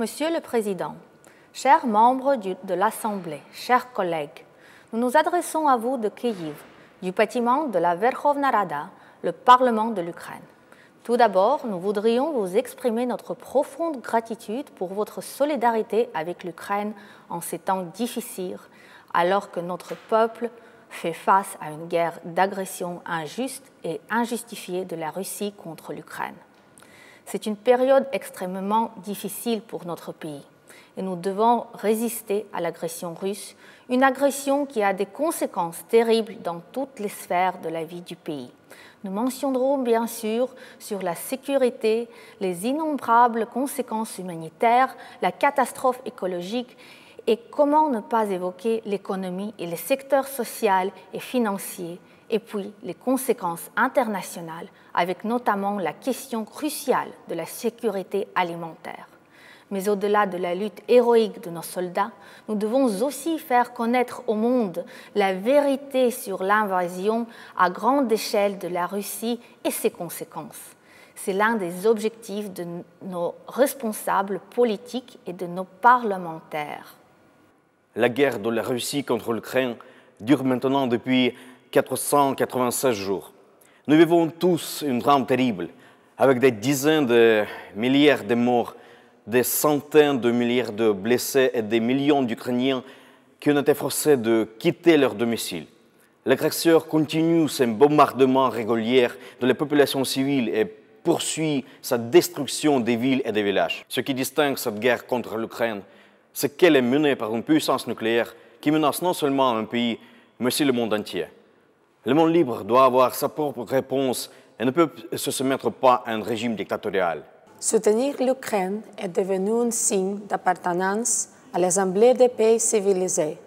Monsieur le Président, chers membres de l'Assemblée, chers collègues, nous nous adressons à vous de Kyiv, du bâtiment de la Verkhovna Rada, le Parlement de l'Ukraine. Tout d'abord, nous voudrions vous exprimer notre profonde gratitude pour votre solidarité avec l'Ukraine en ces temps difficiles, alors que notre peuple fait face à une guerre d'agression injuste et injustifiée de la Russie contre l'Ukraine. C'est une période extrêmement difficile pour notre pays et nous devons résister à l'agression russe, une agression qui a des conséquences terribles dans toutes les sphères de la vie du pays. Nous mentionnerons bien sûr sur la sécurité, les innombrables conséquences humanitaires, la catastrophe écologique et comment ne pas évoquer l'économie et les secteurs social et financiers, et puis les conséquences internationales, avec notamment la question cruciale de la sécurité alimentaire. Mais au-delà de la lutte héroïque de nos soldats, nous devons aussi faire connaître au monde la vérité sur l'invasion à grande échelle de la Russie et ses conséquences. C'est l'un des objectifs de nos responsables politiques et de nos parlementaires. La guerre de la Russie contre l'Ukraine dure maintenant depuis 496 jours. Nous vivons tous un drame terrible, avec des dizaines de milliers de morts, des centaines de milliers de blessés et des millions d'Ukrainiens qui ont été forcés de quitter leur domicile. L'agresseur continue ses bombardements réguliers de la population civile et poursuit sa destruction des villes et des villages. Ce qui distingue cette guerre contre l'Ukraine, c'est qu'elle est menée par une puissance nucléaire qui menace non seulement un pays, mais aussi le monde entier. Le monde libre doit avoir sa propre réponse et ne peut se soumettre pas à un régime dictatorial. Soutenir l'Ukraine est devenu un signe d'appartenance à l'Assemblée des pays civilisés,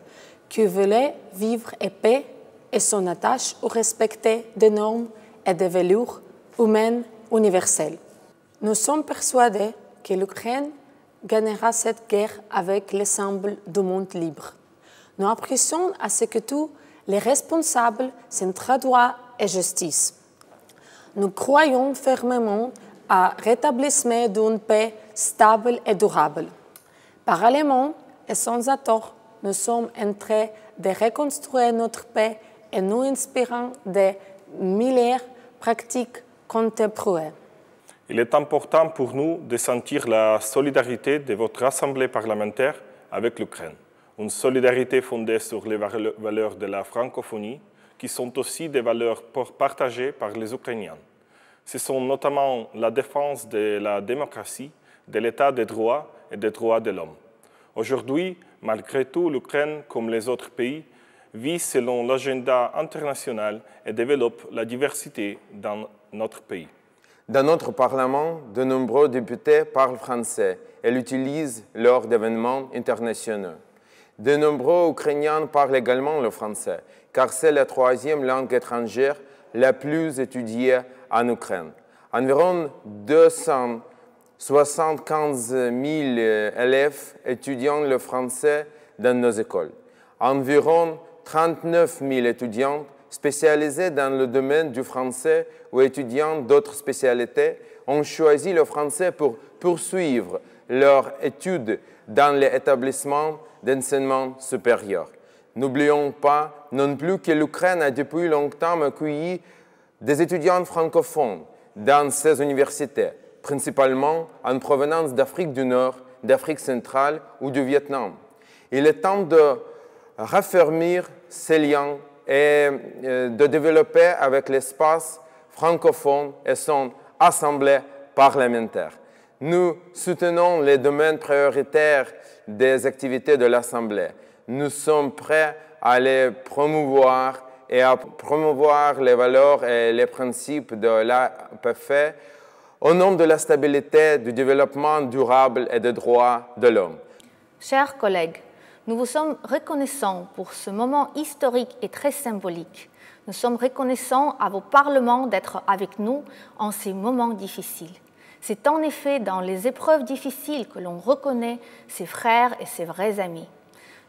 qui voulait vivre en paix et son attache au respect des normes et des valeurs humaines universelles. Nous sommes persuadés que l'Ukraine gagnera cette guerre avec l'ensemble du monde libre. Nous apprécions à ce que tous les responsables centrent droit et justice. Nous croyons fermement à rétablissement d'une paix stable et durable. Parallèlement, et sans attendre, nous sommes en train de reconstruire notre paix et nous inspirons des milliers de pratiques contemporaines. Il est important pour nous de sentir la solidarité de votre Assemblée parlementaire avec l'Ukraine. Une solidarité fondée sur les valeurs de la francophonie, qui sont aussi des valeurs partagées par les Ukrainiens. Ce sont notamment la défense de la démocratie, de l'état de droit et des droits de l'homme. Aujourd'hui, malgré tout, l'Ukraine, comme les autres pays, vit selon l'agenda international et développe la diversité dans notre pays. Dans notre Parlement, de nombreux députés parlent français et l'utilisent lors d'événements internationaux. De nombreux Ukrainiens parlent également le français, car c'est la troisième langue étrangère la plus étudiée en Ukraine. Environ 275 000 élèves étudient le français dans nos écoles. Environ 39 000 étudiants spécialisés dans le domaine du français ou étudiants d'autres spécialités ont choisi le français pour poursuivre leurs études dans les établissements d'enseignement supérieur. N'oublions pas non plus que l'Ukraine a depuis longtemps accueilli des étudiants francophones dans ses universités, principalement en provenance d'Afrique du Nord, d'Afrique centrale ou du Vietnam. Il est temps de raffermir ces liens et de développer avec l'espace francophone et son assemblée parlementaire. Nous soutenons les domaines prioritaires des activités de l'Assemblée. Nous sommes prêts à les promouvoir et à promouvoir les valeurs et les principes de l'APF au nom de la stabilité, du développement durable et des droits de l'homme. Chers collègues, nous vous sommes reconnaissants pour ce moment historique et très symbolique. Nous sommes reconnaissants à vos parlements d'être avec nous en ces moments difficiles. C'est en effet dans les épreuves difficiles que l'on reconnaît ses frères et ses vrais amis.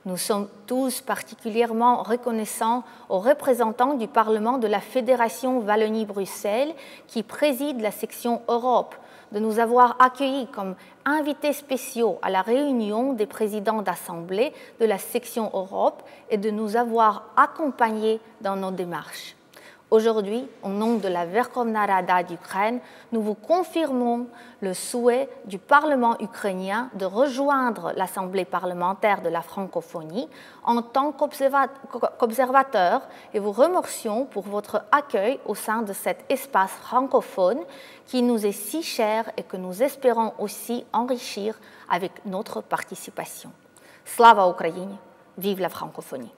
Nous sommes tous particulièrement reconnaissants aux représentants du Parlement de la Fédération Wallonie-Bruxelles qui préside la section Europe, de nous avoir accueillis comme invités spéciaux à la réunion des présidents d'assemblée de la section Europe et de nous avoir accompagnés dans nos démarches. Aujourd'hui, au nom de la Verkhovna Rada d'Ukraine, nous vous confirmons le souhait du Parlement ukrainien de rejoindre l'Assemblée parlementaire de la francophonie en tant qu'observateur et vous remercions pour votre accueil au sein de cet espace francophone qui nous est si cher et que nous espérons aussi enrichir avec notre participation. Slava Ukraini, vive la francophonie!